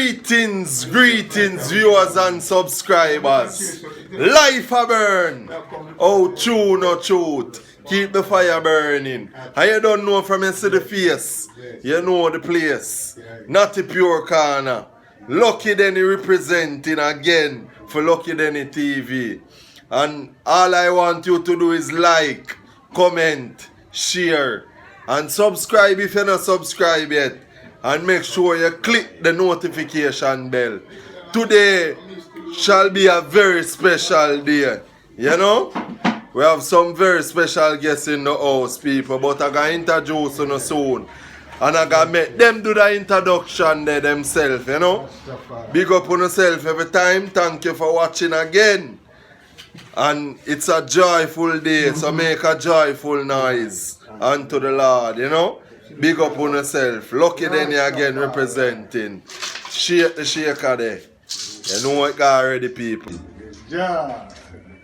Greetings, viewers and subscribers. Life a burn. Oh, true, no truth. Keep the fire burning. And you don't know from you see the face. You know the place. Natty Pure corner. Lucky Denny representing again for Lucky Denny TV. And all I want you to do is like, comment, share, and subscribe if you're not subscribed yet. And make sure you click the notification bell. Today shall be a very special day. You know? We have some very special guests in the house, people. But I'm going to introduce you soon. And I'm going to make them do the introduction there themselves, you know? Big up on yourself every time. Thank you for watching again. And it's a joyful day, so make a joyful noise unto the Lord, you know? Big up on yourself. Lucky Denny again representing. Shake the shaker there. You know it already, people. Yeah.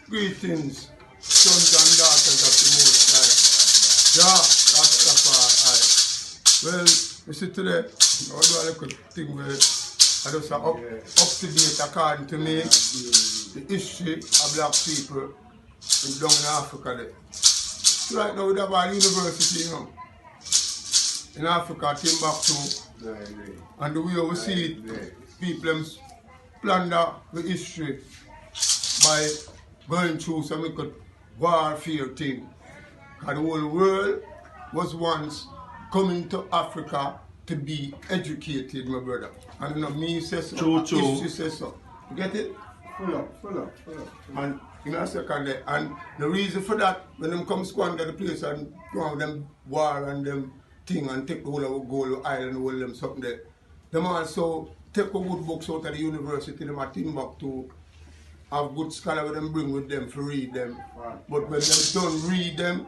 Greetings, sons and daughters of the Most High. Yeah, Rastafari. Well, you see today, I'll do a little thing where I just up to date according to me, the history of black people down in Africa there. Right now we have a university, you know, in Africa, Timbuktu, and the way we see it, people plunder the history by going through some little warfare thing. Because the whole world was once coming to Africa to be educated, my brother. And you know, me says so, history says so. You get it? Full up. And in a second there, and the reason for that, when them come squander the place and go on them war and them thing and take the whole of the gold island, all them something there. Them also take the good books out of the university, them at Timbuktu, have good scholars them bring with them for read them. Right. But when them don't read them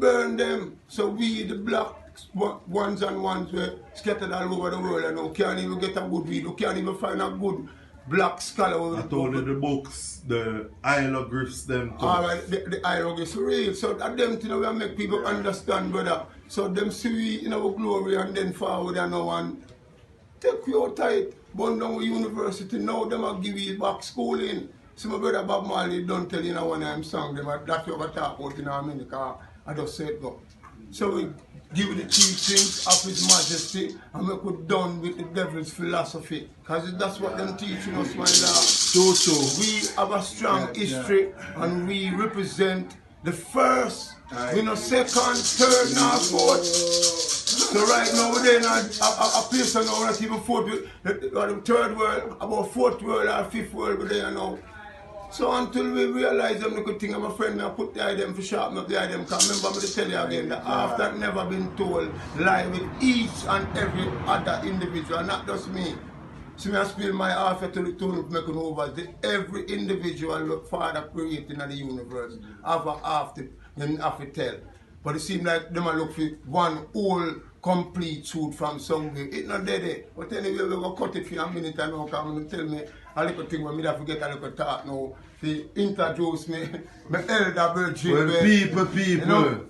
burn them. So we, the black ones and ones, were scattered all over the world and we can't even get a good read. We can't even find a good black scholar. I told you the books, the hieroglyphs, them too. Alright, the hieroglyphs real. So that them things will make people understand, brother. So them see we in our glory and then forward and now and take you tight, burn down the university, now them will give you back schooling. So my brother Bob Marley don't tell you now when I'm song them, that's what I talk about in a minute, because I just said go. So we give you the teachings of His Majesty and we could done with the devil's philosophy. Because that's what them teaching us, my lord. So we have a strong history and we represent the first, we know second, third, nor fourth. So right now we're in a place now, not even fourth, the third world, about fourth world or fifth world we're there now. So until we realize them, the good thing of my friend, I put the item for sharpen up the item. Because remember me to tell you again that after never been told lie with each and every other individual, not just me. So I spill my after to the tune of making over every individual look Father creating in the universe. After tell. But it seems like them look for one whole complete truth from somewhere. It's not dead. But anyway, we're going to cut it for a minute and now come tell me a little thing when I forget a little talk now. He introduce me, my elder virgin. Well, people, you know?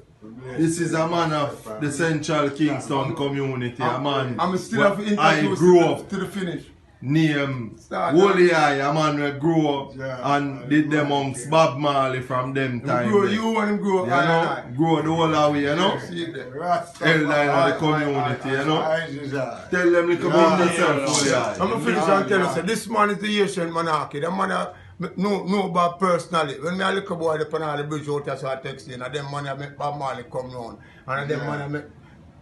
This is a man of the Central Kingston community. A man I'm still have to introduce grew up to the finish. Name Holy Eye, a man who grew up and did them amongst Bob Marley from them time. You want him grow up, you know, grow the whole way, you know. Elder in the community, you know. Tell them little about yourself, Holy Eye. I'm going to finish and tell you, this man is the Asian monarchy. The man no Bob personally. When me a little boy upon all the bridge out there, so I text him, and them man make Bob Marley come round. And them man make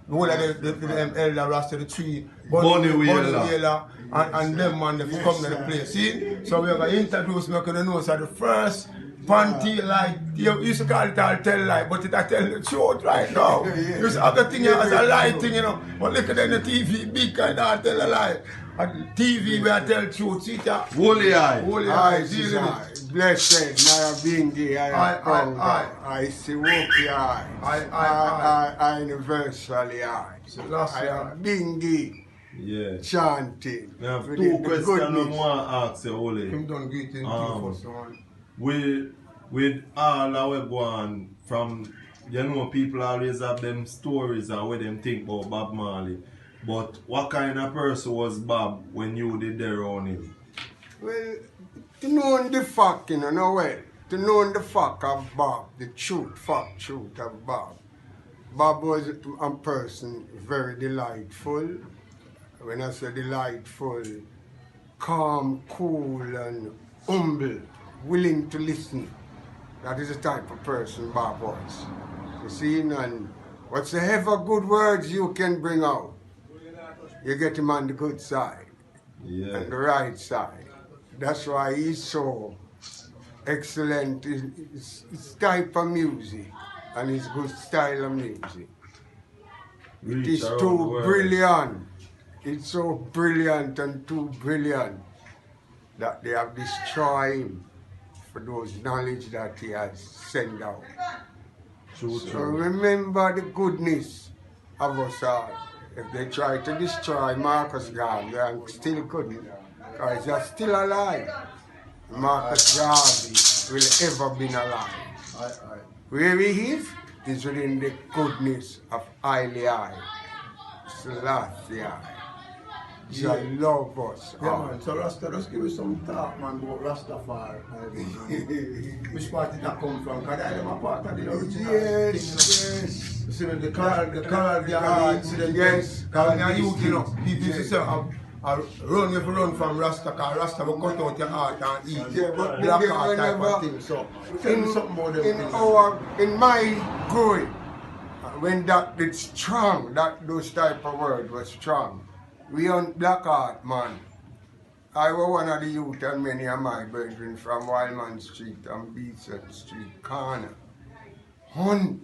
the whole of them elder Rasta, the tree, Bunny Whaler, and them man they come to the place. See? So we are going to introduce me to the nose of the first panty like, you used to call it all tell lie, but it I tell the truth right now. You used to have the thing as a lie thing, you know. But look at them, the TV, big kind of tell a lie. And TV where I tell the truth, see that? Holy Eye. Holy Eye, blessed, Naya Bingi, I see Woki I universally I Bingi. Yeah. Chanting. I have two questions I want to ask you, Holy. Him done greeting first one. With all our go on from, you know, people always have them stories and what them think about Bob Marley. But what kind of person was Bob when you did there on him? Well, to know the fact, no well. To know the fact of Bob, the truth of Bob. Bob was a person very delightful. When I say delightful, calm, cool, and humble, willing to listen. That is the type of person Bob was. You see, and whatsoever good words you can bring out, you get him on the good side, and the right side. That's why he's so excellent, his type of music, and his good style of music. It is too brilliant. It's so brilliant and too brilliant that they have destroyed him for those knowledge that he has sent out. So remember the goodness of us all. If they try to destroy Marcus Garvey, they still couldn't, because he's still alive. Marcus Garvey will ever been alive. Where he is within the goodness of Haile Selassie. He love us. Yeah, man. So Rasta, just give us some talk, man, about Rastafari. Which part did that come from? Because I am a part of the original thing, Yes. You see, the Caribbean incident. Yes. Because when you're youth, people used to say, run if you run from Rasta, because Rasta will cut out your heart and eat. Yeah, but black heart type of thing. So, tell me something about them. In my growing, when that did strong, those type of words were strong. We on Black Heart, man. I was one of the youth and many of my brethren from Wildman Street and Beeson Street corner. Hunt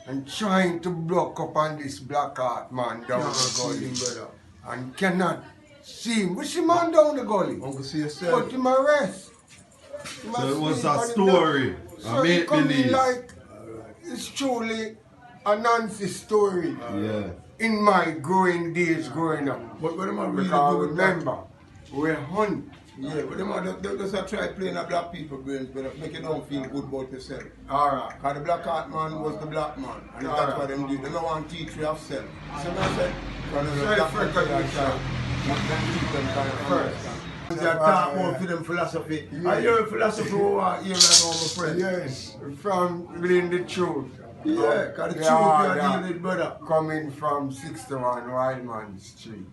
and trying to block up on this Black Heart man down the gully. And cannot see him. Which man down the gully? Uncle, see yourself. Put him arrest. So it was a story. So it come in like, it's truly a Nancy story. In my growing days growing up. But what am I really because doing? remember, we hunt. Yeah, but they just try playing a black people brains, but make you don't feel good about yourself. Alright. Because the black heart man was the black man. And that's what them do. They don't want to teach you of self. So I said, first. They talk about for them philosophy. I hear philosophy over here right now, my friend. Yes, from within the truth. Yeah, because the truth you are dealing with, brother. Coming from 61 Wildman Street.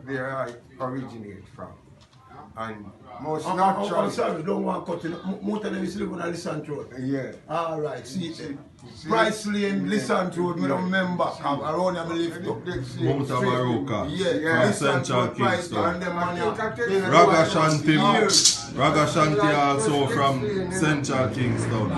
There I originate from. And most naturally. Sorry, don't want to cut in. Most of them is living on Lissant Road. Yeah. Alright, see. Price Lane, Lissant Road, I don't remember. Around here, I live to. Mount Amaroka. Yeah, from Central Kingston. Ragashanti Ragashanti also from Central Kingston.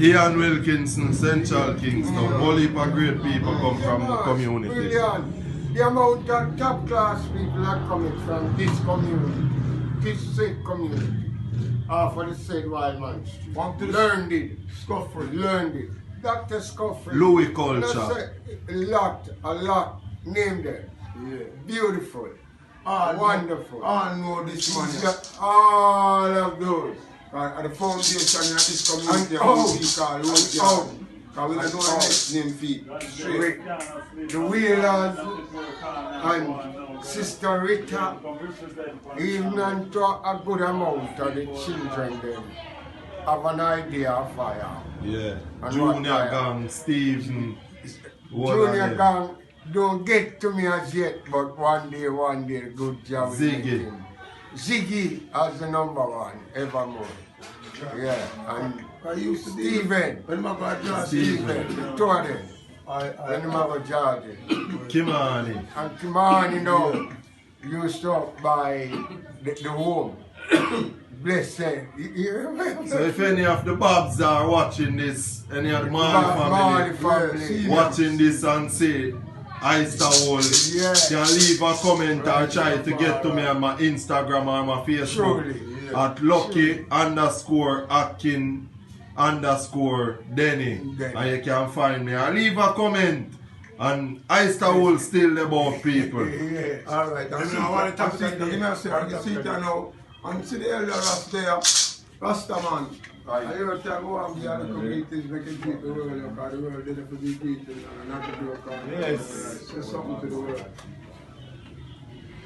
Ian Wilkinson, Central Kingston. All heap of great people come from the community. Brilliant. The amount of top class people are coming from this community, this said community, for the said Wildman Street. Learned it. Scoffrey, learned it. Dr. Scoffrey. Louis culture. A lot. Name them. Yeah. Beautiful. Wonderful. I know this man. All of those. At the foundation of this community, we call because we don't know the next name feet. The Wheelers and Sister Rita, even unto a good amount of the children them have an idea of fire. Yeah. And Junior Gang, Stephen. Junior Gang don't get to me as yet, but one day, good job. Ziggy. Ziggy as the number one, evermore. Yeah, and Stephen, when my God Stephen, the two of them, when my God George, Kimani. And Kimani now used to buy the home. Blessed. So if any of the Bobs are watching this, any of the Marley family watching this and say, Easterwall, can leave a comment or try to get to me on my Instagram or my Facebook at Lucky_Akin_Denny. And you can find me. And leave a comment. And Easterwall still about people. Alright, I want to talk to you. Give me a second. You see it now. And see the elder Rasta, Rasta man. I hear time go and be all the communities making greet the world, because the world didn't have to be greeted and not to do a call. Yes. Say something to the world.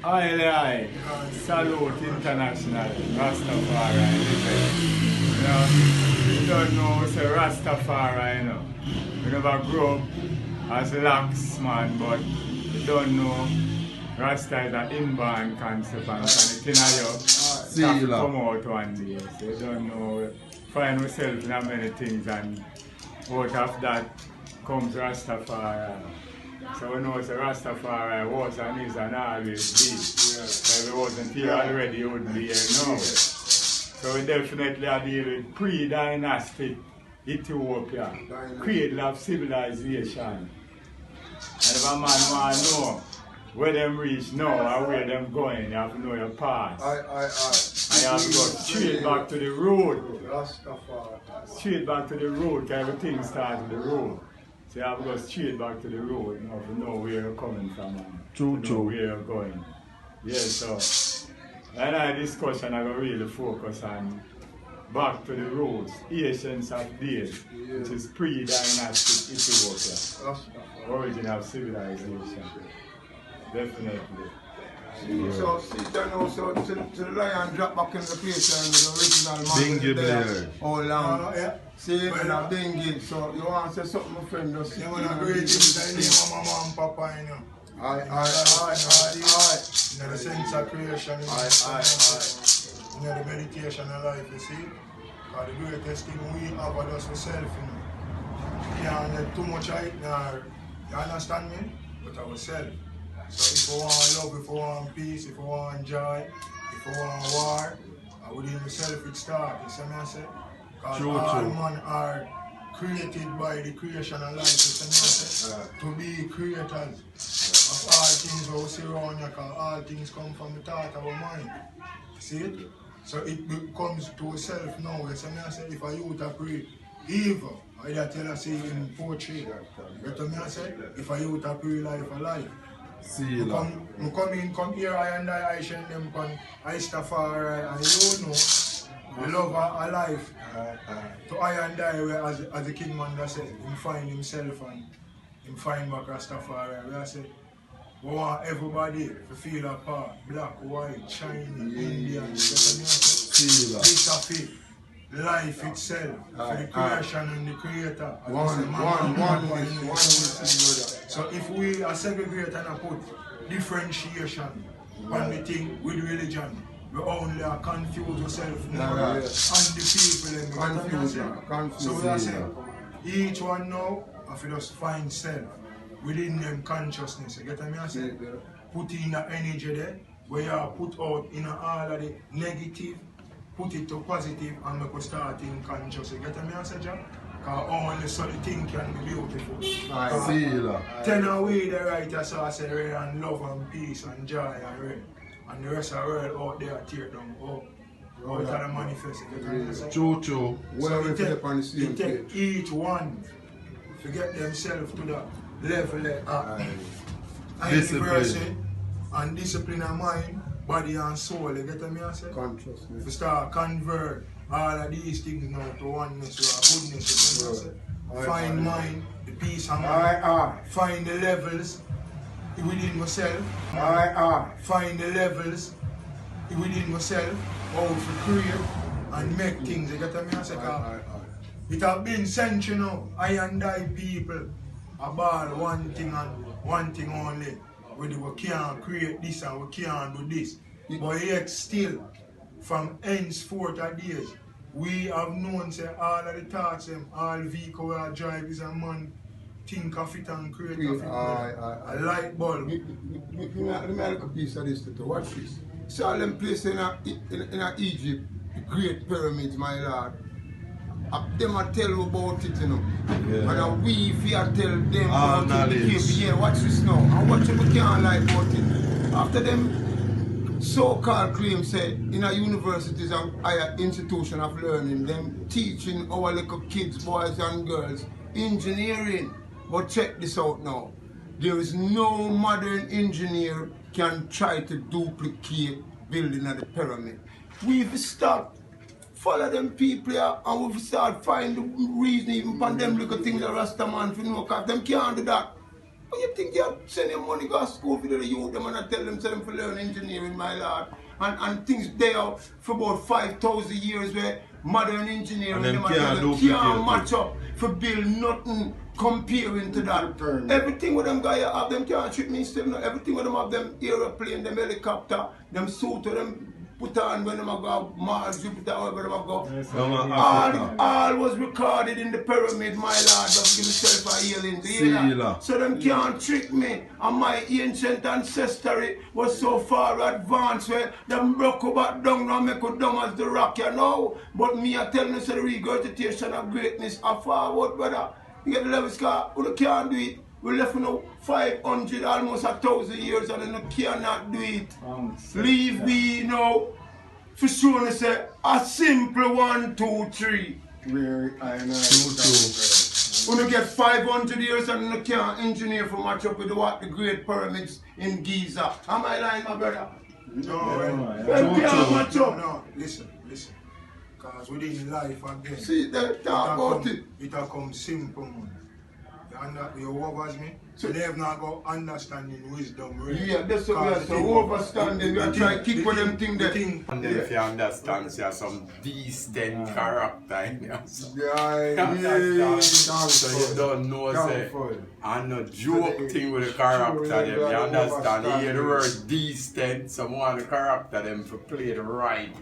I salute international Rastafari. You know, you don't know what's a Rastafari, you know. You never grow up as lax man, but you don't know Rasta is an inborn concept and it in you have to come out one day. So you don't know, find yourself in many things, and out of that comes Rastafari. So we know it's a Rastafari was and is and always be. If it wasn't here already, it wouldn't be here now. So we definitely are dealing with pre-dynastic Ethiopia, cradle of civilization. And if a man want to know where them reach now and where them going, you have to know your past. And you have to go straight back to the road. Straight back to the road, because everything starts with the road. So you have to go straight back to the road now to know where you're coming from and know where you're going. Yes, so in our discussion I will really focus on back to the roots, ancients of days, which is pre-dynastic Ethiopia, origin of civilization. Definitely. So, see, you know, so to the lion drop back in the place and the original man there all long. See, and a Bingy, so you want to say something, my friend? Just you want to greet him in the name of mama and papa, you know. Aye. You know, the sense of creation, you know, you know, the meditation of life, you see. Because the greatest thing we have are just ourselves, you know. You can't get too much of it, you understand me? But ourselves. So if we want love, if we want peace, if we want joy, if we want war, within yourself it starts, you see what I say? Because all men are created by the creation of life, you see what I say? To be creators of all things we see around you, because all things come from the thought of our mind. See it? So it becomes to yourself now, you see what I say? If a youth a pray evil, I tell us in poetry, you know what I say? If a youth a pray life a life. Come here, I send them I Rastafari, and you know, the lover alive. To I and I, as the King Man that said, him find himself and him find back Rastafari. We say, we want everybody to feel a part, black, white, Chinese, Indian, this of it. Life itself, for the creation and the creator. One. So if we are segregate and put differentiation on the thing with religion, we only are confuse ourselves now and the people. Confused. So we are saying, each one now, if you just find self within them consciousness, you get what I say? Put in the energy there, where you are put out in all of the negative, put it to positive and make us start in conscious. You get what I say, John? Because only so the thing can be beautiful. I see you. Turn away the writer so I say rain and love and peace and joy and rain. And the rest of the world out there tear down out of the manifest. You get what I say? True. Well, So you take each one to get themselves to the level of discipline and discipline of mind, body and soul. You get what I say? Consciousness. To start convert all of these things now to oneness or goodness. You know what I say? Find mind, the peace of mind. Find the levels within yourself. Find the levels within yourself, how to create and make things. You get what I say? It has been centuries now. I and I people about one thing and one thing only. We can't create this and we can't do this. But yet still, from henceforth a days, we have known say all of the thoughts, all vehicle we drive is a man think of it and create of it. A light bulb. Let me make a piece of this to watch this. See all them places in Egypt, the great pyramids, my lord. Them I tell you about it, you know. Yeah. And we tell them about it. Yeah, watch this now. And watch if we can't lie about it. After them so-called claims say in a universities and higher institution of learning, them teaching our little kids, boys and girls, engineering. But check this out now. There is no modern engineer can try to duplicate building of the pyramid. We've stopped follow them people here and we start find the reason even for them little things that Rasta man for know, because them can't do that. But you think you send your money go to school for the youth them and I tell them to learn engineering, my lord. And things there for about 5,000 years where modern engineering and them can't match up for build nothing comparing to that. Everything with them guys have, them can't treat me still. No. Everything with them have, them aeroplane, them helicopter, them suit, them put on when them go Mars, Jupiter, wherever them go. Yes, all was recorded in the pyramid, my lord. Don't give yourself a healing. So them can't trick me. And my ancient ancestry was so far advanced where them broke about down now make it dumb as the rock, you know. But me I tell you, so the regurgitation of greatness are forward, brother. You get the level scar, we can't do it. We left now 500, almost 1,000 years and you cannot do it. Leave me now. For sure, say a simple 1, 2, 3. Where I know. When you get 500 years and you can't engineer for match up with the great pyramids in Giza. Am I lying, my brother? No, listen. Because within life again, see, they talk about it. It come simple, man. You overstand me? So they have not got understanding, wisdom, really. Yeah, that's what we are. So overstanding, we are trying to keep with them thing there. And then if you understand, you have some decent character in there. So you don't know, say, and no joke thing with the character them. You understand? You hear the word decent, someone the character them for play the right.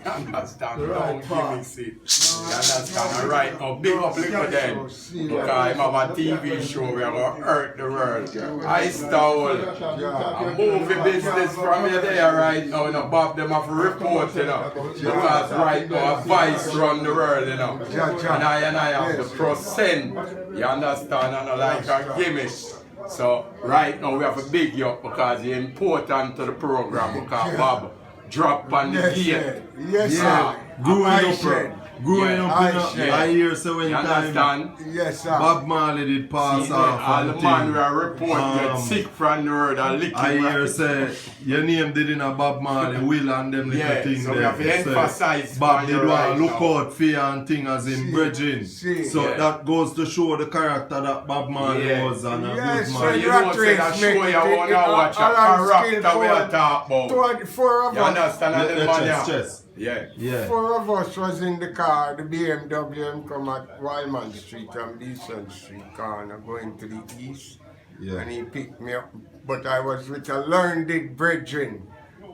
You understand? Don't give me seat. You understand? Right now, big up little then. Because I have a TV show where I'm going to hurt the world. I stole a movie business from you there right now. You know, Bob, them have to report, you know. Because right now, a vice run the world, you know. And I have the percent. You understand? And I like a gimmick. So, right now, we have a big you up because you're important to the program. Because Bob drop on the gate. Yes, sir. Growing up, I hear so many times. Yes, sir. Bob Marley did pass off. All the man we are report get sick from the word and lick I hear say your name did in a Bob Marley will and them little things so there. we have to emphasize Bob did right look out for you and thing as in bridging. So that goes to show the character that Bob Marley was and a good man. So you know say that show you want to watch a character we are talking about. Four of you understand us. the man Yeah. Four of us was in the car, the BMW and come at Wildman Street and Decent Street corner going to the east. And he picked me up. But I was with a learned brethren.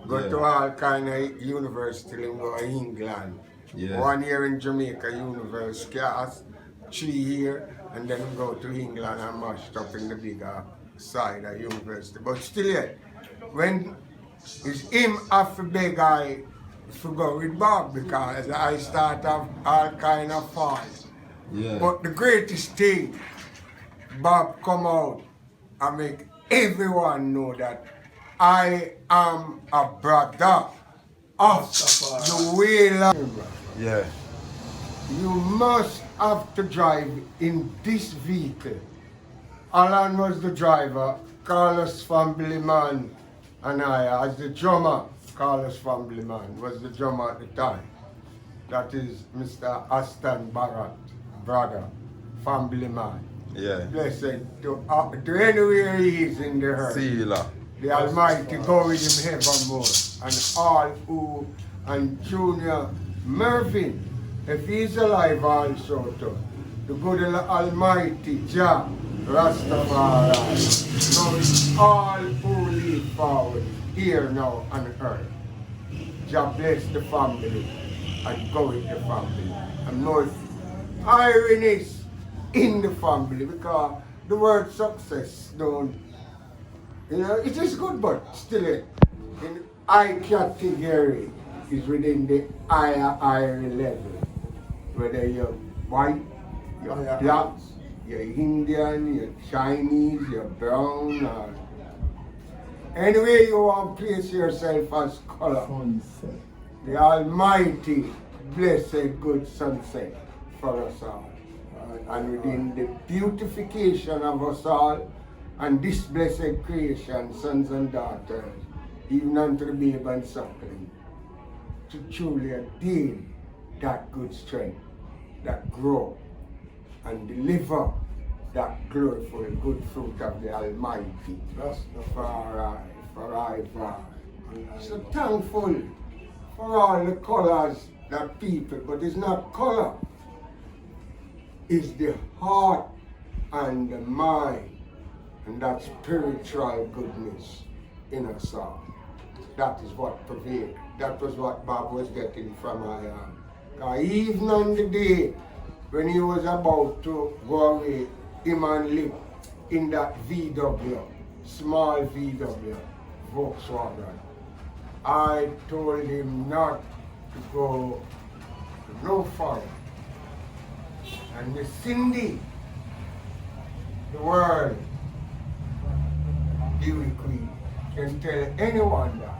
Go to all kind of university in England. 1 year in Jamaica University, 3 years, and then go to England and mashed up in the bigger side of university. But still when it's him after beg I to go with Bob because I start off all kind of falls. But the greatest thing, Bob come out and make everyone know that I am a brother of the way. You must have to drive in this vehicle. Alan was the driver, Carlos family man, and I as the drummer. Carlos family man was the drummer at the time. That is Mr. Aston Barrett, brother, family man. Blessed to anywhere he is in the earth. The Almighty go with him evermore. And all who, and Junior Mervyn, if he's alive also too, the good Almighty Jah Rastafari. Now it's all who live forward here now on earth. Jah bless the family and go with the family. And no ironies in the family because the word success don't, it is good but still in I category is within the higher level. Whether you're white, you're black, you're Indian, you're Chinese, you're brown, or anyway you want to place yourself as color. The Almighty blessed good sunset for us all. And within the beautification of us all and this blessed creation, sons and daughters, even unto the babe and suckling, to truly a deal that good strength, that grow and deliver that gloriful good fruit of the Almighty. Forever. So thankful for all the colors that people, but it's not color, it's the heart and the mind and that spiritual goodness in us all. That is what prevailed. That was what Bob was getting from even on the day when he was about to go away, him and Lip in that VW, small VW, Volkswagen, I told him not to go no further. And Miss Cindy, the world, Dewey Queen, can tell anyone that.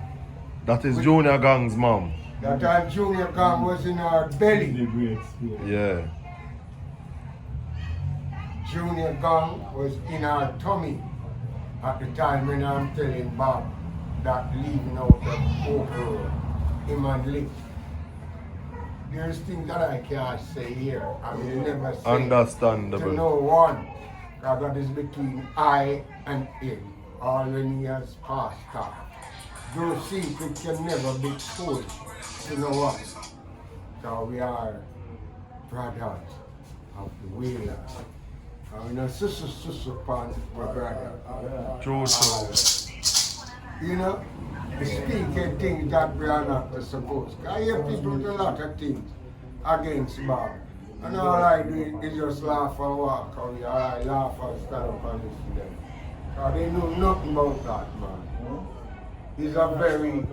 That is Junior Gang's mom. That time Junior Gang was in our belly. Yeah. Junior Gang was in our tummy at the time when I'm telling Bob that leaving out of Oprah, him and Lick. There's things that I can't say here. I will never say Understandable. to no one. Because that is between I and him. All when he has passed on. Those secrets can never be told to no one. So we are brothers of the wheelers. And a sister upon my brother. True. You know, we speak of things that we are not supposed. I hear people do a lot of things against Bob. And all I do is just laugh and walk away. All I laugh and stand up and listen to them. Because they know nothing about that man. He's a very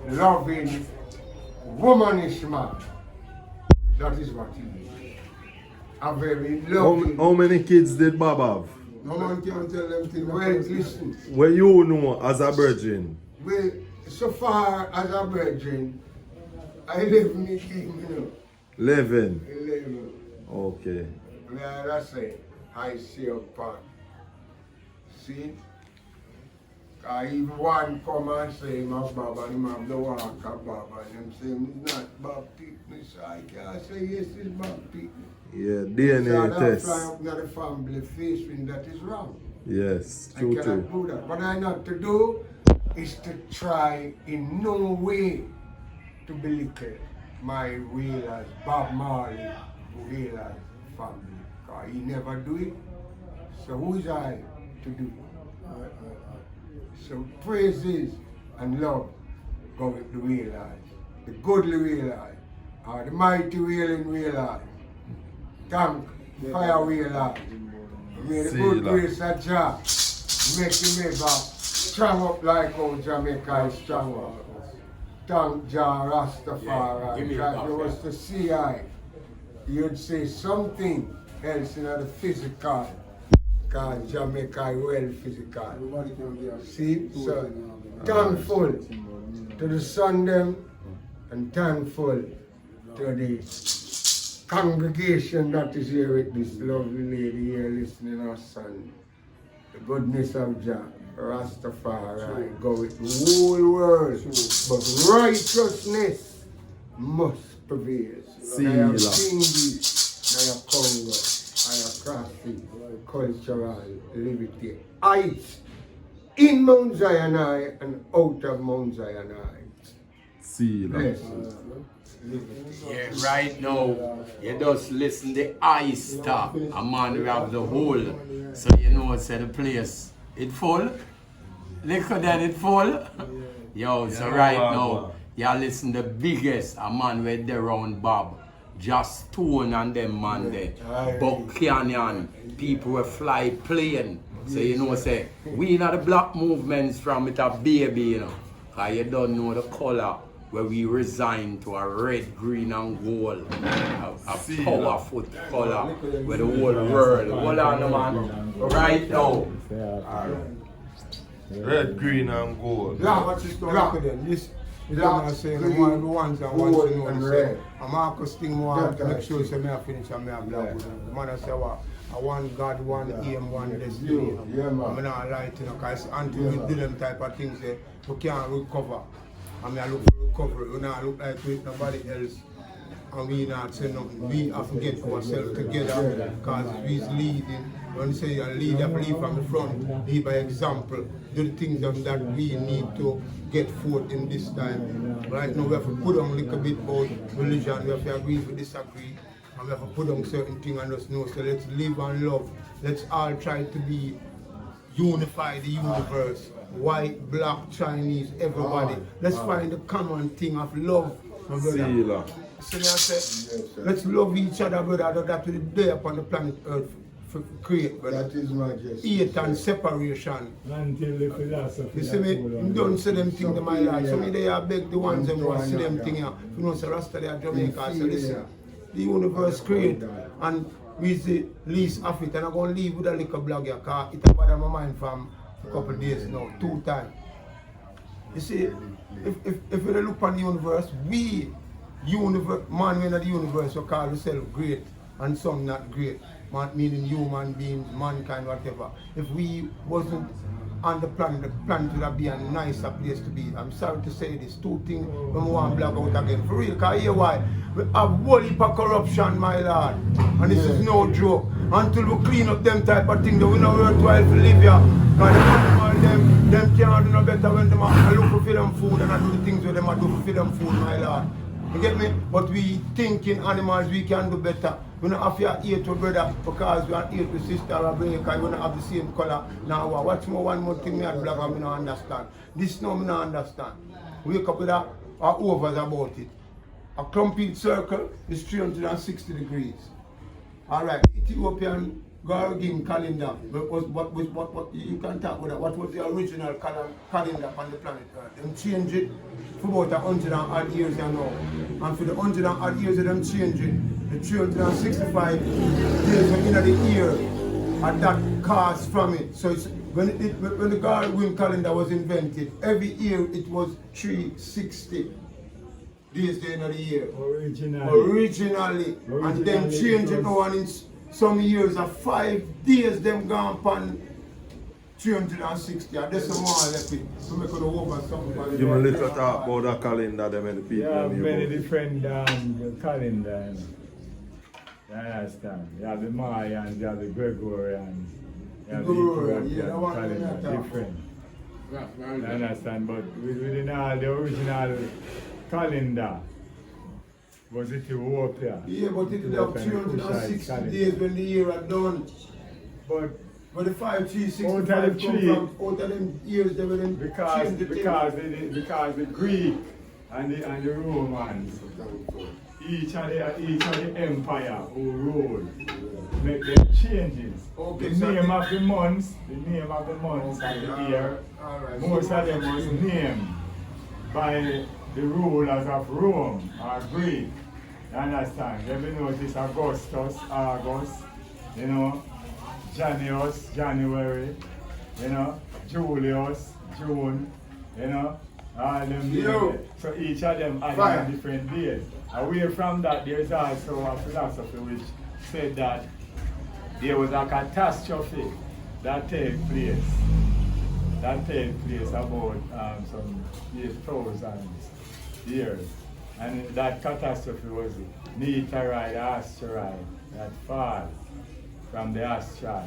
loving, womanish man. That is what he is. A very loving. How many kids did Bob have? No man can tell them things. Well, listen. What you know as a virgin? Well, so far as a virgin, I live in the king, you know. 11. 11. Okay. Yeah, that's it. I see upon. See? Even one come and say, my Bob, and him have the walk of Bob, and him say, it's not Bob Pickney, so I can't say, yes, it's Bob Pickney. Yeah, DNA so test. fly up the family face when that is wrong. Yes, I true, cannot true. do that. What I not to do is to try in no way to belittle my Wheelers, Bob Marley, Wheelers family. Because he never do it. So who is I to do it? So praises and love go with the Wheelers, the godly Wheelers, or the mighty wheeling Wheelers. Thank the fire Wheelers. May the good grace of Jah make him ever strong up like how Jamaica is strong up. Thank Jah Rastafari. Because it was to see I, you'd say something else in the physical. Because Jamaica is well physical. See, so thankful to the son them and thankful to the congregation that is here with this lovely lady here listening to us and the goodness of Jah, Rastafari, go with the whole world, but righteousness must prevail. I have seen this, I have Congo, I have crafty, cultural liberty, heights in Mount Zion and out of Mount Zion. See Bless you. Yeah, right now, you just listen the eye stop. A man who have the hole. So you know say the place it full. Look at that it full. Yo, so right now, you listen the biggest a man with the round Bob. Just Stone and them man there. Buck Canyon, people will fly plane. So you know say, we not the black movements from it a baby, you know. Cause you don't know the color. Where we resign to a red, green, and gold, a powerful color, where the whole world, hold on, man, right now. Red, green, and gold. What is going on then? This is what I'm saying, the ones that want to know. And red. And Marcus thing want to make sure say me finish and me black with them. The man say what? I want God, one aim, one destiny. Yeah, man. I'm not lying, you know, because until we do them type of things, we can't recover. I mean, I look for recovery. We not look like with nobody else and we not say nothing. We have to get ourselves together because we's leading. When you say a leader, lead from the front, lead by example. Do the things that we need to get forth in this time. Right now we have to put on a little bit about religion, we have to agree to disagree, and we have to put on certain things and just know, so let's live and love. Let's all try to be unify the universe. White, black, Chinese, everybody. Let's find the common thing of love, my brother. So I say, let's love each other, brother. That will be there upon the planet Earth for create, brother. That is majesty. Hate and separation. Until the philosophy. You see me? Don't say them things to my lord. So me they are beg the ones them want to see them things here. You know, say Rasta they are Jamaica. So listen, the universe create and we the least of it. And I'm going to leave with a little blog here because it bother my mind from a couple of days now, 2 times. You see, if we look on the universe, man in the universe, we call ourselves great and some not great. Man, meaning human beings, mankind, whatever. If we wasn't on the planet would have been a nicer place to be. I'm sorry to say this, 2 things when we want to black out again. For real, because here why? We have a whole heap of corruption, my lord. And this is no joke. Until we clean up them type of things, we know worthwhile to live here. Because the animal, them can't do no better when them look for them food and do the things where them do for them food, my lord. You get me? But we thinking animals we can do better. We don't have to hate our brother because we are hate our sister or brother because we don't have the same color. Now what's more one more thing me at black and me don't understand. This now me don't understand. Wake up with our overs about it. A complete circle is 360 degrees. Alright, Ethiopian Gorgin calendar. What you can talk about that. What was the original calendar on the planet Earth? Them change it for about 100 and odd years now. And for the 100 and odd years of them changing, the 365 days in the year and that cost from it. So it's, when the Darwin calendar was invented, every year it was 360 days in the year. Originally. And then change it now and in some years of 5 days them gone upon 360. And that's the more I left it. So we could over something. You will little talk about the calendar them and the people. Yeah, many different calendars. You understand? You have the Mayan, you have the Gregorian, you have the Ethiopian calendar, different. You understand? But within all the original calendar, was it Ethiopia? Yeah, but it have 360 days when the year are done. But the 5, 3, 6, 5 come from out of them years they were because the Greek and the Romans, each of the empire who ruled make them changes. Okay, the name of the months and the year, most of them was named by the rulers of Rome or Greek. You understand? You notice Augustus, August, you know, Janus, January, you know, Julius, June, you know, all them days. So each of them had different days. Away from that, there is also a philosophy which said that there was a catastrophe that take place. About some 8,000 years. And that catastrophe was a meteorite, asteroid that fall from the asteroid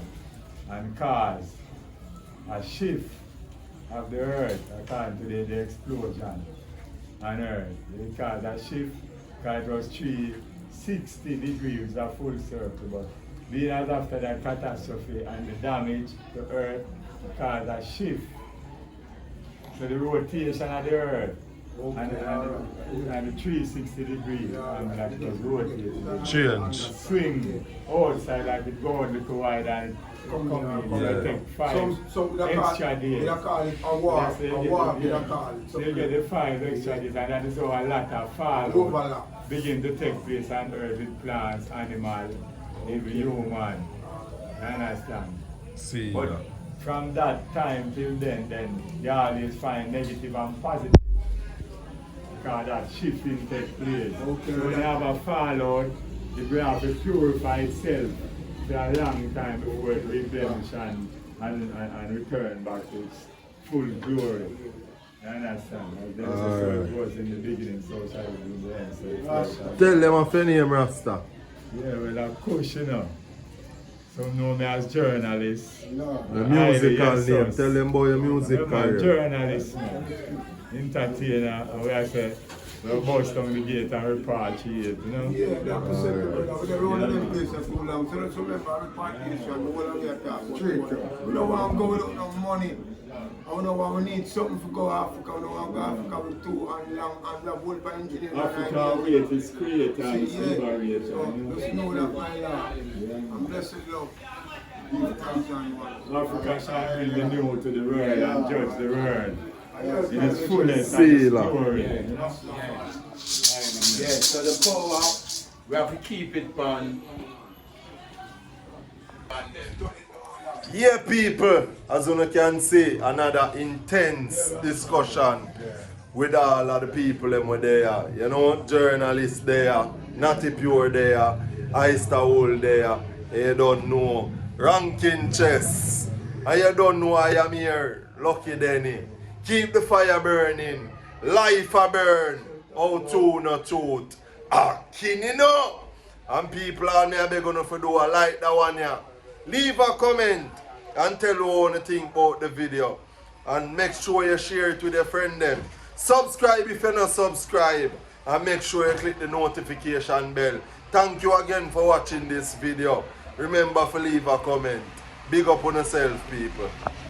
and cause a shift of the earth according to the explosion on earth. It caused a shift because it was 360 degrees of full circle, but being as after that catastrophe and the damage to earth caused a shift. So the rotation of the earth and the 360 degrees and that was rotated. Change. Swing outside like it going little wide and come in. So take 5 extra days. They call it a war. So you get the 5 extra days and that is how a lot of fall begin to take place on earth with plants, animals, even human. You understand? See. But from that time till then you always find negative and positive. Because that shifting takes place. Okay. So when you have a fallout, the brain have to purify itself for a long time before it replenish and return back to its full glory. You understand? That's how it was in the beginning, so it's in the end. So it's like that. Tell them a name Rasta. Yeah, well, of course, you know. Some know me as journalist. The musical name. Tell them about your music I'm a career. journalist, man. Entertainer, and we I say, we bust down the gate and repatriate, you know? Yeah, that's the brother. We run them places too long. So let's remember repatriation, the whole of the attack. We don't want to go without no money. I don't know why we need something to go Africa. We don't want to go Africa with too and long and we have world by engineering. Africa weight is created and it's liberated. So let's know that, my love. And blessed love. Africa shall bring the new to the world and judge the world. In its fullest Sealer. glory. Yeah, so the power, we have to keep it on. Yeah, people, as you can see, another intense discussion with all of the people them were there. You know, journalists there, Natty Pure there, Ep7 there. You don't know. Ranking Chess. And you don't know I am here. Lucky Denny. Keep the fire burning. Life a burn. How to no truth. King, you know. And people are there begging to do a like that one here. Leave a comment and tell you what you think about the video. And make sure you share it with your friend them. Subscribe if you're not subscribed. And make sure you click the notification bell. Thank you again for watching this video. Remember to leave a comment. Big up on yourself, people.